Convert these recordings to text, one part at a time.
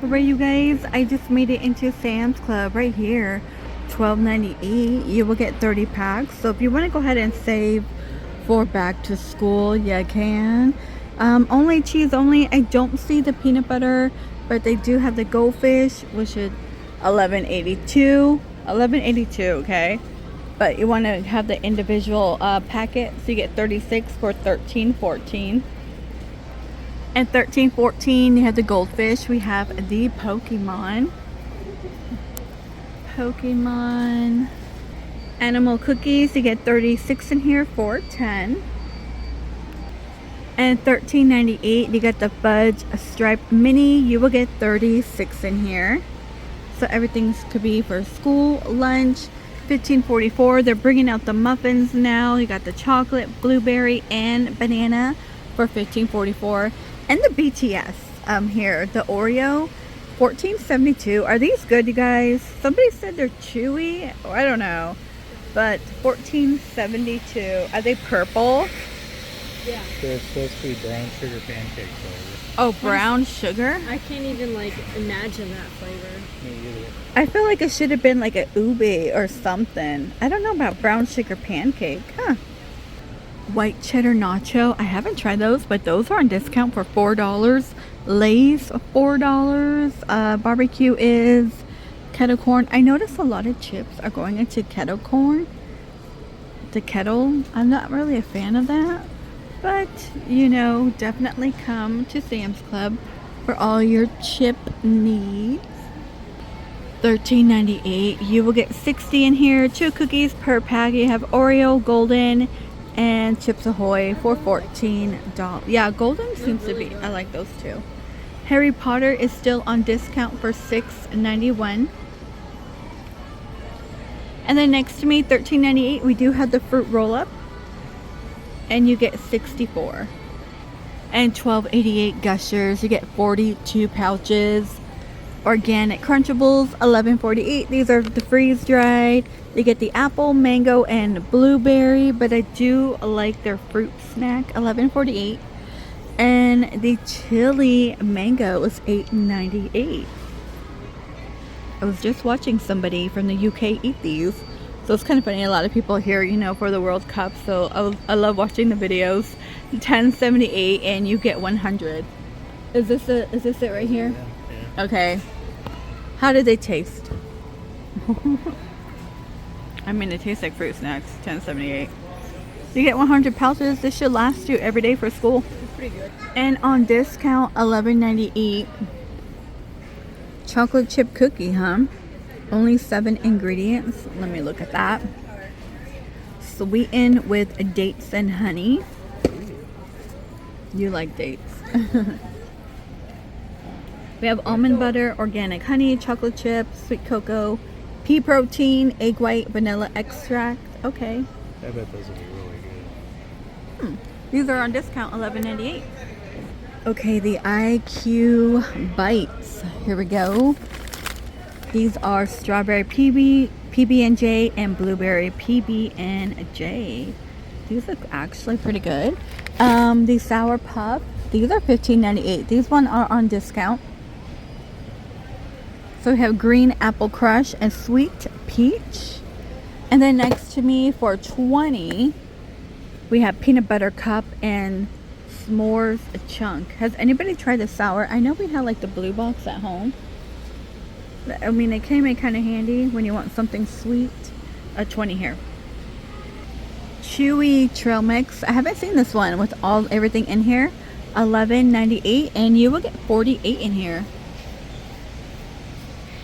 Alright, you guys, I just made it into Sam's Club right here. $12.98. You will get 30 packs. So if you want to go ahead and save for back to school, you can. Only cheese only. I don't see the peanut butter, but they do have the goldfish, which is $11.82. $11.82, okay? But you want to have the individual packet, so you get 36 for $13.14. And $13.14, you have the goldfish. We have the Pokemon animal cookies. You get 36 in here for $10. And $13.98, you get the fudge striped mini. You will get 36 in here. So everything could be for school, lunch. $15.44. They're bringing out the muffins now. You got the chocolate, blueberry, and banana for $15.44. And the BTS here, the Oreo, $14.72. Are these good, you guys? Somebody said they're chewy. Oh, I don't know. But $14.72. Are they purple? Yeah. They're supposed to be brown sugar pancake flavor. Oh, brown sugar? I can't even like imagine that flavor. Me either. I feel like it should have been like a ube or something. I don't know about brown sugar pancake. Huh. White cheddar nacho. I haven't tried those, but those are on discount for $4. Lay's $4. Barbecue is kettle corn. I noticed a lot of chips are going into kettle corn. The kettle. I'm not really a fan of that. But, you know, definitely come to Sam's Club for all your chip needs. $13.98. You will get 60 in here. 2 cookies per pack. You have Oreo, Golden, and Chips Ahoy for $14. Yeah, Golden seems to be. I like those too. Harry Potter is still on discount for $6.91. And then next to me, $13.98. We do have the fruit roll-up. And you get 64. And $12.88 Gushers. You get 42 pouches. Organic Crunchables, $11.48. These are the freeze dried. You get the apple, mango, and blueberry, but I do like their fruit snack, $11.48. And the chili mango is $8.98. I was just watching somebody from the UK eat these. So it's kind of funny. A lot of people here, you know, for the World Cup. So I love watching the videos. $10.78 and you get 100. Is this it right here? Yeah. Okay. How did they taste? I mean, they taste like fruit snacks. $10.78. You get 100 pouches. This should last you every day for school. It's pretty good. And on discount, $11.98. Chocolate chip cookie, huh? Only 7 ingredients. Let me look at that. Sweetened with dates and honey. You like dates. We have almond butter, organic honey, chocolate chips, sweet cocoa, pea protein, egg white, vanilla extract. Okay. I bet those will be really good. These are on discount, $11.98. Okay, the IQ bites. Here we go. These are strawberry PB&J, and blueberry PB&J. These look actually pretty good. The sour puff. These are $15.98. These ones are on discount. So we have green apple crush and sweet peach. And then next to me for $20, we have peanut butter cup and s'mores chunk. Has anybody tried the sour? I know we have like the blue box at home. I mean, it came in kind of handy when you want something sweet. A 20 here. Chewy trail mix. I haven't seen this one with everything in here. $11.98 and you will get 48 in here.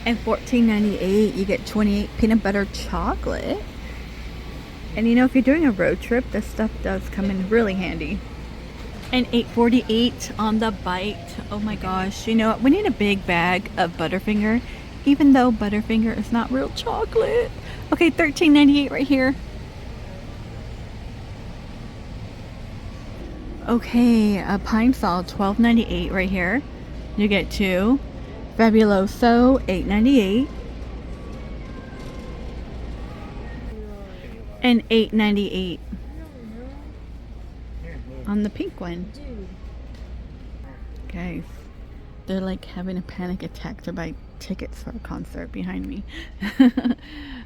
And $14.98 you get 28 peanut butter chocolate. And you know, if you're doing a road trip, this stuff does come in really handy. And $8.48 on the bite. Oh my gosh, you know what? We need a big bag of Butterfinger, even though Butterfinger is not real chocolate. Okay, $13.98 right here. Okay, a pine sol, $12.98 right here. You get 2. Fabuloso, $8.98. And $8.98 on the pink one. Okay. They're like having a panic attack to buy tickets for a concert behind me.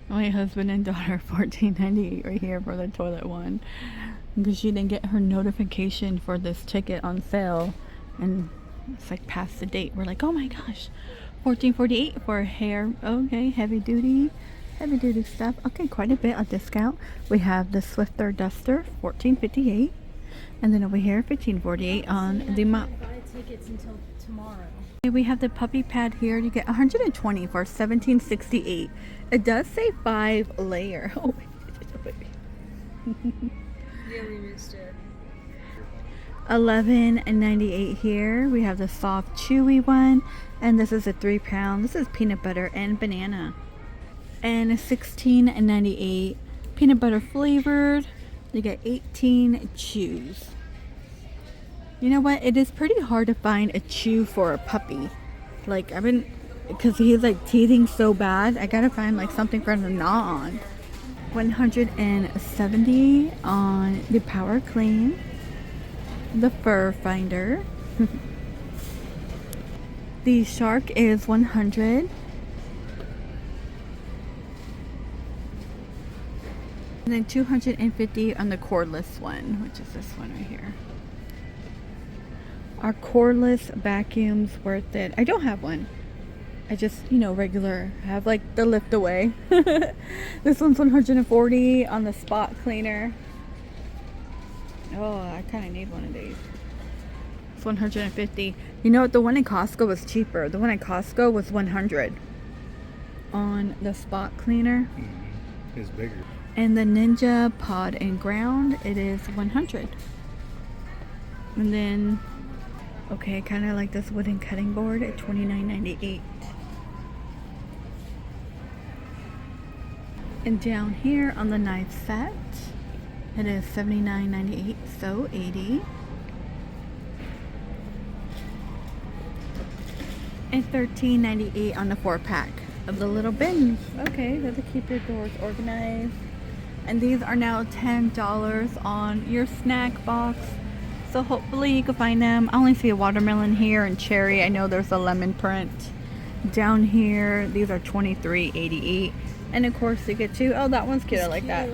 My husband and daughter, $14.98 right here for the toilet one, because she didn't get her notification for this ticket on sale, and it's like past the date. We're like, oh my gosh, $14.48 for hair. Okay, heavy duty stuff. Okay, quite a bit of discount. We have the Swiffer duster, $14.58, and then over here $15.48 on the mop. Buy tickets until tomorrow. We have the puppy pad here. You get 120 for $17.68. It does say 5 layer. Oh, baby. Yeah, we missed it. $11.98 here. We have the soft chewy one, and this is a 3-pound. This is peanut butter and banana. And $16.98 peanut butter flavored. You get 18 chews. You know what? It is pretty hard to find a chew for a puppy. Like, because he's like teething so bad, I gotta find like something for him to gnaw on. $170 on the Power Clean, the Fur Finder. The Shark is $100. And then $250 on the cordless one, which is this one right here. Our cordless vacuum's worth it. I don't have one. I just, regular. I have like the lift away. This one's $140 on the spot cleaner. Oh, I kind of need one of these. It's $150. You know what? The one in Costco was cheaper. The one in Costco was $100 on the spot cleaner. It's bigger. And the Ninja Pod and Ground, it is $100. And then, okay, I kind of like this wooden cutting board at $29.98. And down here on the knife set, it is $79.98, so $80. And $13.98 on the 4-pack of the little bins. Okay, that'll keep your doors organized. And these are now $10 on your snack box. So hopefully you can find them. I only see a watermelon here and cherry. I know there's a lemon print. Down here, these are $23.88. And of course you get two. Oh, that one's cute. I like that.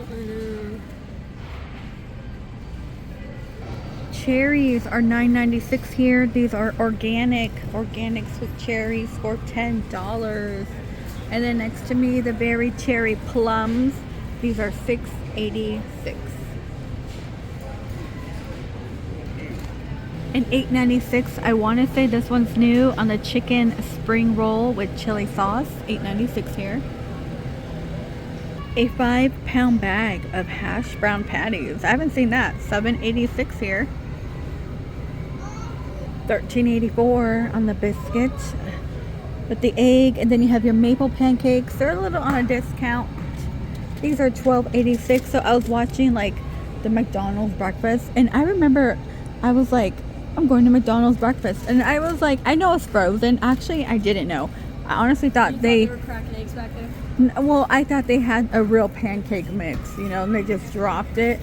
Cherries are $9.96 here. These are organic sweet cherries for $10. And then next to me, the berry cherry plums. These are $6.86. And $8.96. I want to say this one's new on the chicken spring roll with chili sauce. $8.96 here. A 5-pound bag of hash brown patties. I haven't seen that. $7.86 here. $13.84 on the biscuit with the egg, and then you have your maple pancakes. They're a little on a discount. These are $12.86. So I was watching like the McDonald's breakfast, and I remember I was like, I'm going to McDonald's breakfast, and I was like, I know it's frozen. Actually, I didn't know. I honestly thought they were cracking eggs back there. Well, I thought they had a real pancake mix, and they just dropped it.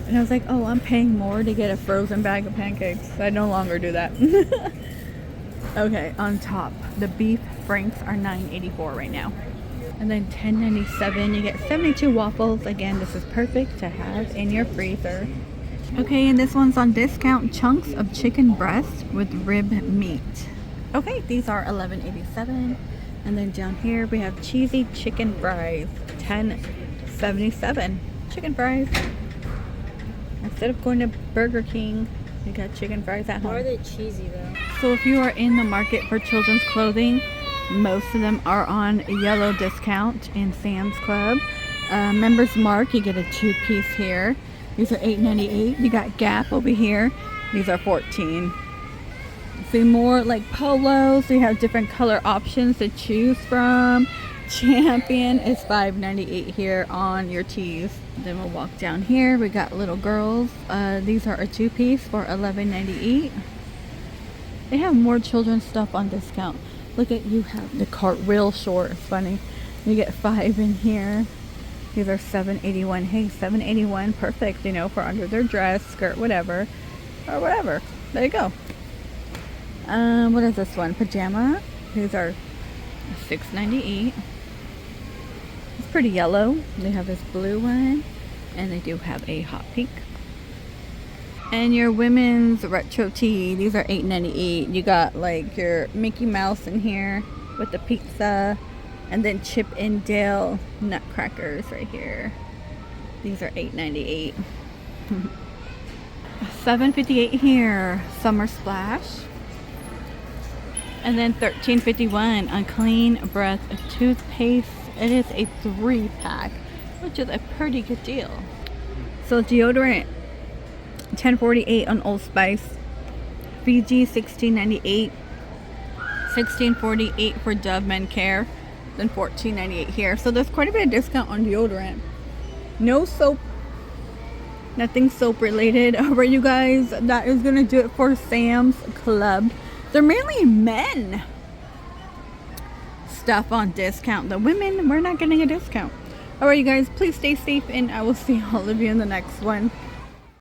And I was like, oh, I'm paying more to get a frozen bag of pancakes. I no longer do that. Okay, on top, the beef franks are $9.84 right now. And then $10.97, you get 72 waffles. Again, this is perfect to have in your freezer. Okay, and this one's on discount, chunks of chicken breast with rib meat. Okay, these are $11.87. And then down here we have cheesy chicken fries, $10.77. Chicken fries. Instead of going to Burger King, you got chicken fries at home. Why are they cheesy though? So if you are in the market for children's clothing, most of them are on yellow discount in Sam's Club. Members Mark, you get a 2-piece here. These are $8.98. You got Gap over here. These are $14. See more like polos. So you have different color options to choose from. Champion is $5.98 here on your tees. Then we'll walk down here. We got little girls. These are a 2-piece for $11.98. They have more children's stuff on discount. Look at, you have the cartwheel short. It's funny. You get 5 in here. These are $7.81. Hey, $7.81, perfect, for under their dress, skirt, whatever, or whatever. There you go. What is this one? Pajama. These are $6.98. It's pretty yellow. They have this blue one, and they do have a hot pink. And your women's retro tee, these are $8.98. You got like your Mickey Mouse in here with the pizza, and then Chip and Dale nutcrackers right here. These are $8.98. $7.58 here, Summer Splash. And then $13.51 on Clean Breath toothpaste. It is a 3-pack, which is a pretty good deal. So deodorant, $10.48 on Old Spice. Fiji, $16.98. $16.48 for Dove Men Care. Then $14.98 here. So there's quite a bit of discount on deodorant. No soap. Nothing soap related. Alright, you guys, that is gonna do it for Sam's Club. They're mainly men stuff on discount. The women, we're not getting a discount. Alright, you guys, please stay safe, and I will see all of you in the next one.